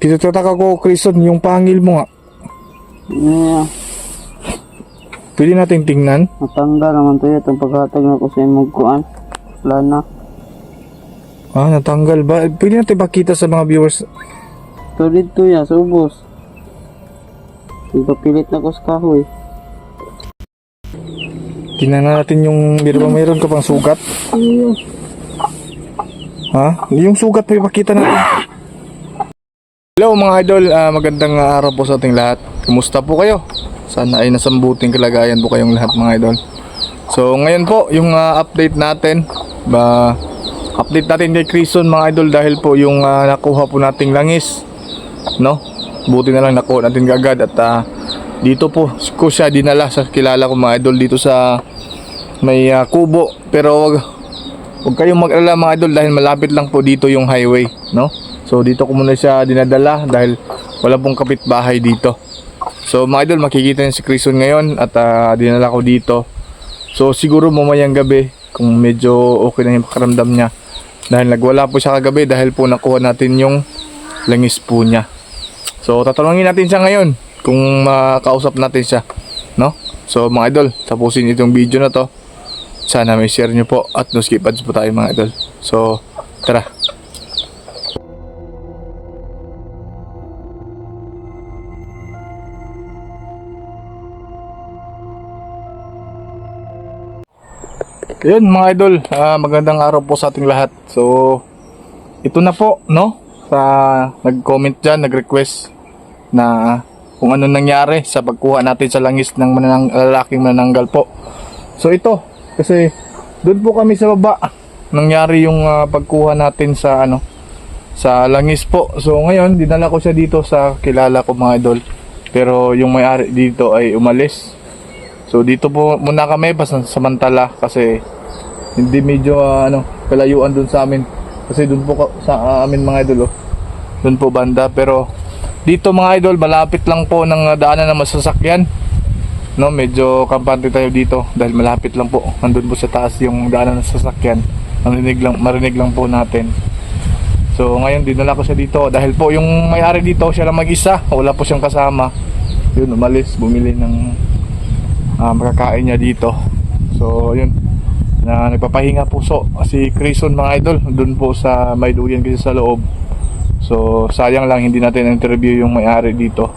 Pinatataka ko, Krison, yung pangil mo nga. Yeah. Pwede natin tingnan. Natanggal naman to itong paghatag na ko sa imong kuan. Wala na. Natanggal ba? Pwede natin pakita sa mga viewers. Ito dito ya, sa ubos. Pilit na ko sa kahoy. Tingnan natin yung mayroon ka pang sugat. Iya. Yung sugat may pakita natin. Hello mga idol, magandang araw po sa ating lahat. Kumusta po kayo? Sana ay nasambuting kalagayan po kayong lahat mga idol. So ngayon po yung update natin. Update natin kay Krison mga idol dahil po yung nakuha po nating langis, no? Buti na lang nakuha natin agad at dito po ko siya dinala sa kilala ko mga idol dito sa may kubo. Pero wag kayong mag-alala mga idol dahil malapit lang po dito yung highway, no? So dito ko muna siya dinadala dahil wala pong kapitbahay dito. So mga idol, makikita niyo si Krison ngayon at dinala ko dito. So siguro mamayang gabi kung medyo okay na yung pakiramdam niya. Dahil nagwala po siya kagabi dahil po nakuha natin yung langis po niya. So tatanungin natin siya ngayon kung makausap natin siya, no? So mga idol, tapusin itong video na to. Sana may share nyo po at no skip ads po tayo mga idol. So tara. Yun mga idol, magandang araw po sa ating lahat. So ito na po, no? Nag-comment dyan, nag-request na kung ano nangyari sa pagkuha natin sa langis ng lalaking manananggal po. So ito, kasi doon po kami sa baba nangyari yung pagkuha natin sa sa langis po. So ngayon dinala ko siya dito sa kilala ko mga idol, pero yung may-ari dito ay umalis. So dito po muna kami samantala kasi hindi medyo kalayuan doon sa amin, kasi doon po sa amin mga idol, doon po banda. Pero dito mga idol malapit lang po ng daanan ng masasakyan, no? Medyo kampante tayo dito dahil malapit lang po, nandun po sa taas yung daanan ng sasakyan. Marinig lang po natin. So ngayon dinala ko siya dito dahil po yung may-ari dito siya lang mag-isa, wala po siyang kasama. Yun, umalis, bumili ng makakain niya dito. So yun, nagpapahinga po si Krison mga idol dun po sa may duyan kasi sa loob. So sayang lang hindi natin interview yung may-ari dito.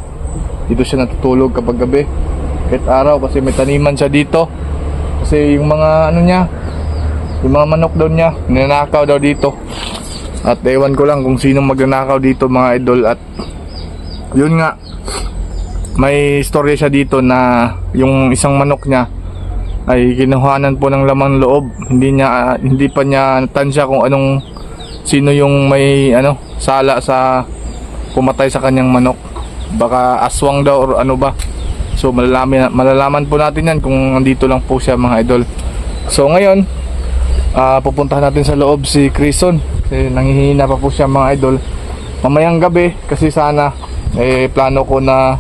Dito siya natutulog kapag gabi, kahit araw, kasi may taniman siya dito. Kasi yung mga yung mga manok daw niya ninanakaw daw dito. At ewan ko lang kung sino magnanakaw dito mga idol. At yun nga, may storya siya dito na yung isang manok niya ay kinuhanan po ng laman loob. Hindi pa niya tansya kung sino yung may sala sa pumatay sa kanyang manok. Baka aswang daw or ano ba. So malalaman po natin yan kung nandito lang po siya mga idol. So ngayon pupuntahan natin sa loob si Krison kasi nanghihina pa po siya mga idol. Mamayang gabi kasi sana plano ko na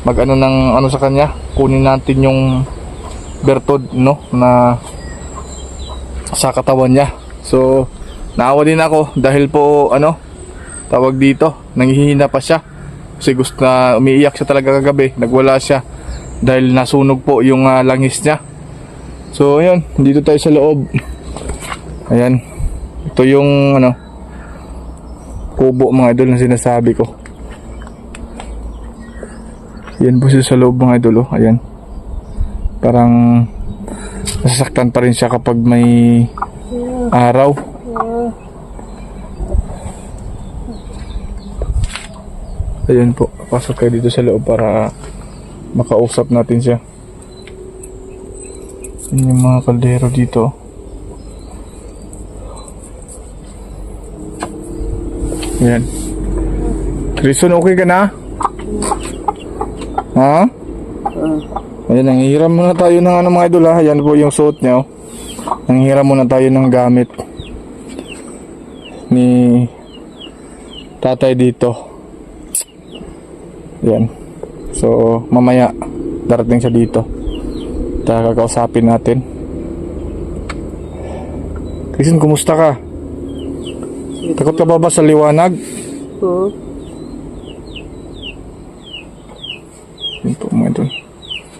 ng sa kanya, kunin natin yung bertod, no, na sa katawan niya. So naawa din ako dahil po tawag dito, nanghihina pa siya kasi gusto na umiiyak siya talaga kagabi. Nagwala siya dahil nasunog po yung langis niya. So ayun, dito tayo sa loob. Ayan, ito yung kubo mga idol na sinasabi ko. Yan po siya sa loob mga idol, ayan. Parang nasasaktan pa rin siya kapag may araw. Ayan po, pasok kayo dito sa loob para makausap natin siya. Yan yung mga kaldero dito. Ayan. Krison, okay ka na? Ha? Ayan, nanghihiram muna tayo ng mga idol ha. Ayan po yung suot niya. Nanghihiram muna tayo ng gamit ni tatay dito. Ayan. So mamaya darating siya dito. Kakausapin natin. Krison, kumusta ka? Takot ka ba sa liwanag? Oo. Yun po mga idol.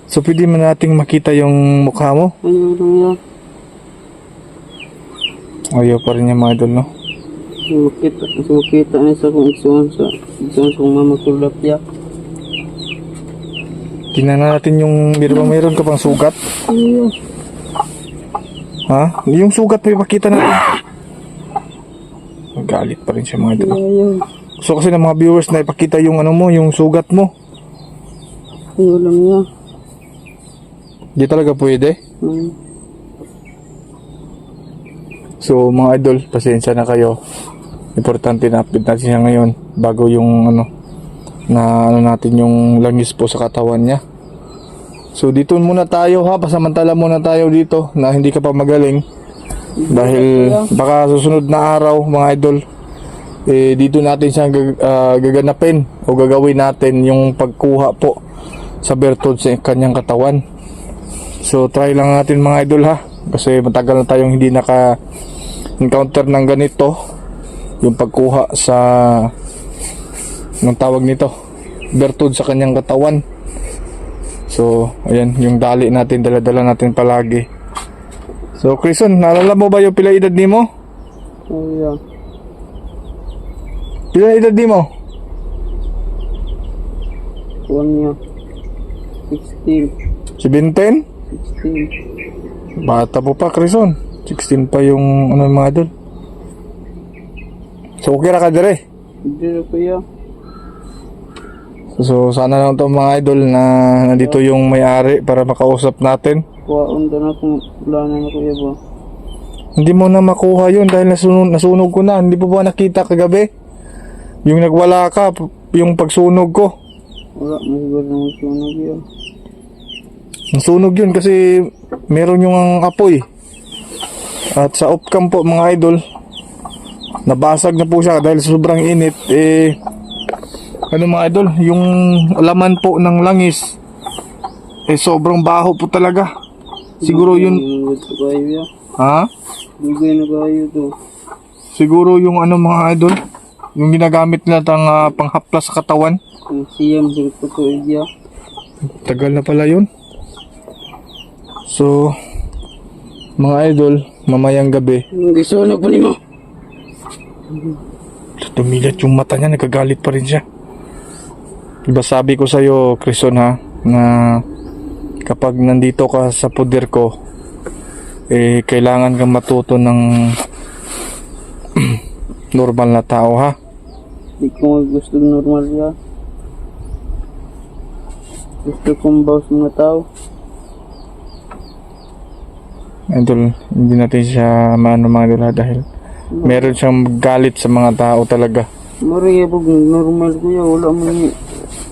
So pwede man nating makita yung mukha mo. Ayaw lang yan. Ayaw pa rin yung mga idol, no? Makita na sa kung igsuhan sa kung mamakulap ya. Tingnan natin yung meron ka pang sugat. Ayaw. Ha? Yung sugat mo ipakita natin. Nagalit pa rin siya mga idol. Ayaw. So kasi ng mga viewers na ipakita yung ano mo, yung sugat mo. Ayaw lang yan. Di talaga pwede. Hmm. So mga idol, pasensya na kayo. Importante na update natin siya ngayon bago yung natin yung langis po sa katawan niya. So dito muna tayo ha, pasamantala muna tayo dito na hindi ka pa magaling. Dahil baka susunod na araw mga idol, dito natin siya gaganapin o gagawin natin yung pagkuha po sa bertod sa kanyang katawan. So try lang natin mga idol ha, kasi matagal na tayong hindi naka-encounter ng ganito, yung pagkuha sa ng tawag nito, bertod sa kanyang katawan. So ayan yung dali natin, dala-dala natin palagi. So Crison, naalala mo ba yung pila edad ni mo? Ayaw. Pila edad ni mo? Kuhan niya. 16. 17? 16. Bata po pa, Crison. 16 pa yung mga idol. So okay ra ka dire? Hindi na kuya. So sana lang to mga idol na nandito yung may-ari para makausap natin. Kuhaon doon ako. Wala na kuya ba? Hindi mo na makuha yun dahil nasunog ko na. Hindi po ba nakita kagabi? Yung nagwala ka, yung pagsunog ko. Wala. Masiguro na magsunog yan. Nasunog yun kasi meron yung apoy. At sa off-cam po mga idol, nabasag na po siya dahil sobrang init. Mga idol, yung laman po ng langis sobrang baho po talaga. Siguro yun. Ha? Bigay na kayo to. Siguro yung mga idol, yung ginagamit nila panghaplas sa katawan. Ang siyam sa tutuig ya. Tagal na pala yun. So mga idol, mamayang gabi, Ang gisunog po ni mo. tumilat yung mata niya, nagagalit pa rin siya. Diba sabi ko sa'yo, Crison ha, na kapag nandito ka sa poder ko, kailangan kang matuto ng normal na tao ha. Di ko gusto normal ya. Gusto kong bawas mga tao. Idol, hindi natin siya maano mga idol ha, dahil meron siyang galit sa mga tao talaga. Mariya po normal kuya. Wala mo ni.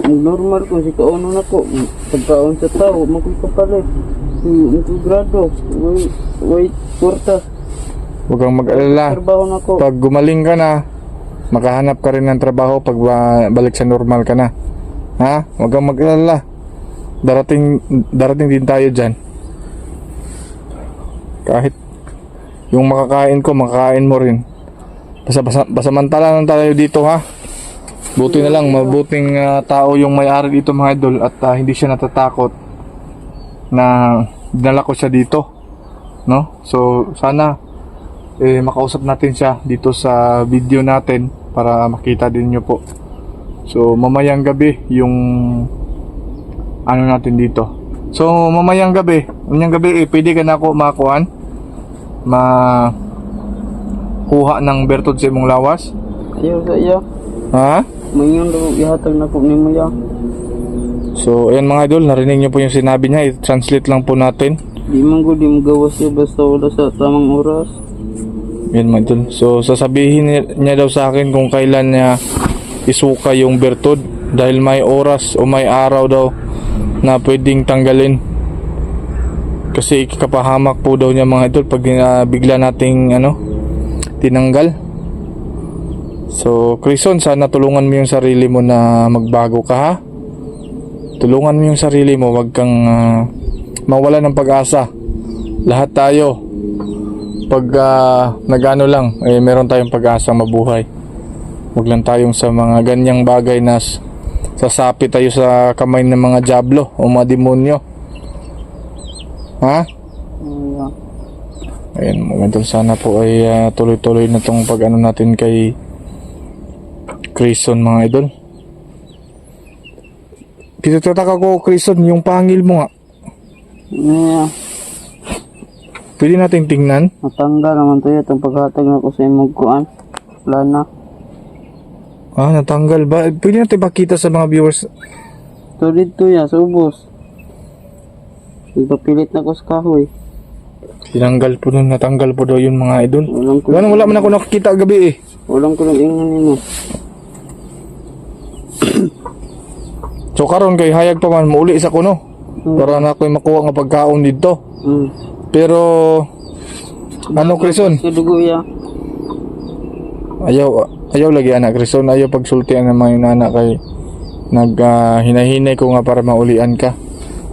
Normal ko si kaono na ko. Pagkaon sa tao, magkakapalit. Grado. Wait, kwarta. Huwag kang mag-alala. Trabaho na ko. Pag gumaling ka na, makahanap ka rin ng trabaho pag balik sa normal ka na. Ha? Huwag kang mag-alala. Darating din tayo dyan. Kahit yung makakain ko, makakain mo rin. Basamantala lang tayo dito ha. Buti na lang, mabuting tao yung may-ari dito mga idol, at hindi siya natatakot na dinala ko siya dito, no? So sana makausap natin siya dito sa video natin para makita din nyo po. So mamayang gabi yung natin dito. So mamayang gabi pwede ka na ako makuha ng bertod sa imong lawas. Ayaw sa iya. Ha? Mayon daw ihatag na po ni mo ya. So ayan mga idol, narinig nyo po yung sinabi niya. I-translate lang po natin. Di man ko di magawas siya basta wala sa tamang oras. Yan mga idol. So sasabihin niya daw sa akin kung kailan niya isuka yung bertod, dahil may oras o may araw daw na pwedeng tanggalin. Kasi ikapahamak po daw niya mga idol pag bigla nating tinanggal. So Crison, sana tulungan mo yung sarili mo na magbago ka ha. Tulungan mo yung sarili mo, wag kang mawala ng pag-asa. Lahat tayo pag nagano lang, meron tayong pag-asa mabuhay. Wag lang tayong sa mga ganyang bagay na sasapi tayo sa kamay ng mga diablo o mga demonyo. Ha? Yeah. Ayun mga idol, sana po ay tuloy-tuloy na tong pag-ano natin kay Crison mga idol. Pinatataka ko Crison, yung pangil mo nga. Yeah. Pwede nating tingnan? Natanggal naman to yun. Itong paghatag na ko sa imong kuan. Wala na. Ah, natanggal ba? Pwede natin pakita sa mga viewers. Ito dito yan, sa ubos. Ipapilit na ko sa kahoy. Tinanggal po nun, natanggal po daw yun mga idol. Walang Wala man ako nakikita gabi eh. Walang ko lang ingan nimo. So karon kay hayag pa man muuli sa kuno. Para na ako'y makuha nga pagkaon dito. Pero ano Crison? Sa dugo ya. Ayaw lagi anak Crison, ayaw pagsultian ng mga inana kay hinahinay ko nga para maulian ka.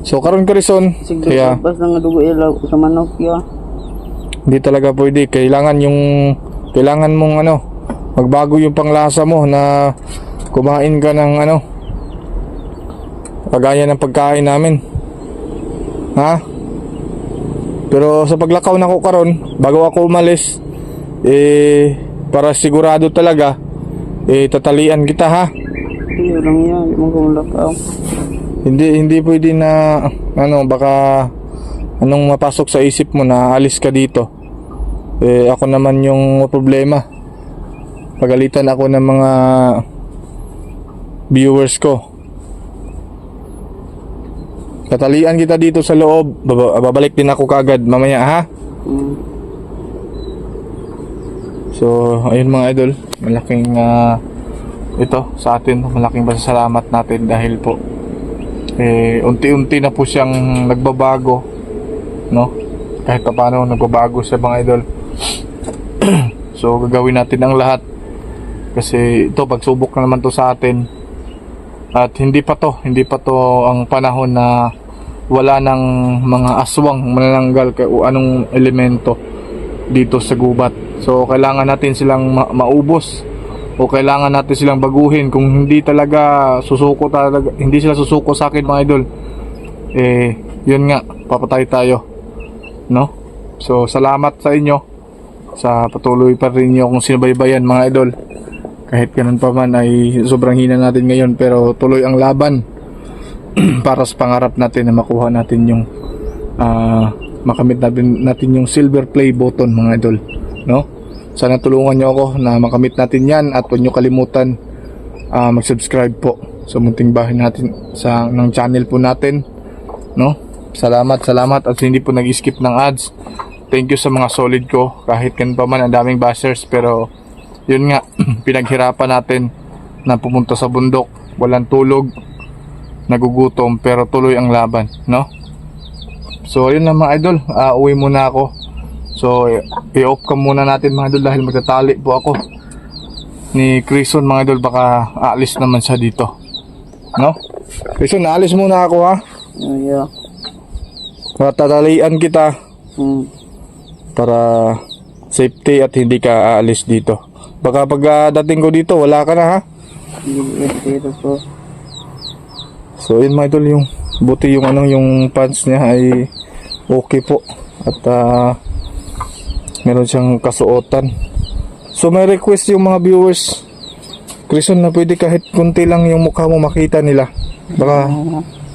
So karon Crison, Sige, kaya pas na nga dugo ya sa manok ya. hindi talaga pwede. Kailangan mong magbago yung panglasa mo na kumain ka ng kagaya ng pagkain namin. Ha? Pero sa paglakaw na ko karon, bago ako umalis, para sigurado talaga, tatalian kita ha. Hindi lang yan, di mo kumulakaw. Hindi pwede na baka anong mapasok sa isip mo na alis ka dito. Ako naman yung problema. Pagalitan ako ng mga viewers ko. Tatalian kita dito sa loob. Babalik din ako kagad mamaya ha. So ayun mga idol, malaking ito sa atin, malaking pasasalamat natin dahil po unti-unti na po siyang nagbabago, no? Kahit pa paano nagbabago siya mga idol. So gagawin natin ang lahat kasi ito pagsubok na naman to sa atin. At hindi pa to ang panahon na wala ng mga aswang manananggal o anong elemento dito sa gubat. So kailangan natin silang maubos o kailangan natin silang baguhin. Kung hindi talaga hindi sila susuko sa akin mga idol, yun nga, papatay tayo, no? So salamat sa inyo sa patuloy pa rin niyo kung sinubaybayan mga idol. Kahit ganun pa man ay sobrang hina natin ngayon, pero tuloy ang laban para sa pangarap natin na makuha natin yung makamit natin yung silver play button mga idol, no? Sana tulungan nyo ako na makamit natin yan at huwag nyo kalimutan mag-subscribe po sa munting bahay natin ng channel po natin, no? Salamat at hindi po nag-skip ng ads. Thank you sa mga solid ko kahit ganun pa man ang daming bashers, pero yun nga, pinaghirapan natin na pumunta sa bundok, walang tulog, nagugutom, pero tuloy ang laban, no? So yun na mga idol, uwi muna ako. So i-off ka muna natin mga idol dahil magtatali po ako ni Crison mga idol, baka aalis naman siya dito, no? Crison, aalis muna ako ha. Yeah. Tatalian kita para safety at hindi ka aalis dito. Baka pag dating ko dito wala ka na ha. Dito po. So yun mga idol, yung buti yung yung pants niya ay okay po at meron siyang kasuotan. So may request yung mga viewers, Crison, na pwede kahit kunti lang yung mukha mo makita nila. Baka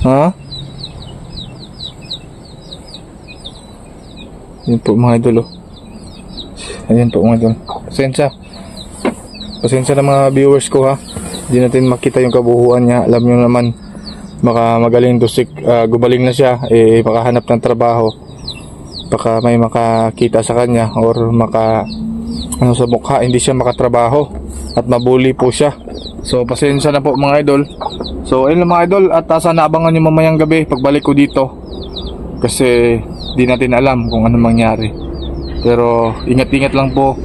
ha? Yun po mga idol, oh. Ayan po mga idol. Pasensya na mga viewers ko ha. Hindi natin makita yung kabuuan niya. Alam nyo naman, baka magaling to gumaling na siya, makahanap ng trabaho. Baka may makakita sa kanya or sa mukha, hindi siya makatrabaho at mabuli po siya. So pasensya na po mga idol. So ayun lang mga idol, at sana abangan nyo mamayang gabi pagbalik ko dito. Kasi di natin alam kung ano mangyari. Pero ingat-ingat lang po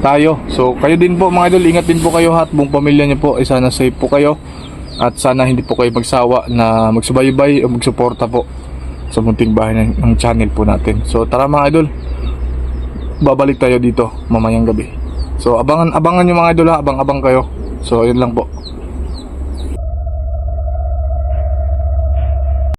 tayo. So kayo din po mga idol, ingat din po kayo at buong pamilya niyo po, sana safe po kayo. At sana hindi po kayo magsawa na magsubaybay o magsuporta po sa munting bahay ng channel po natin. So tara mga idol, babalik tayo dito mamayang gabi. So abangan nyo mga idol ha, abang kayo. So yun lang po.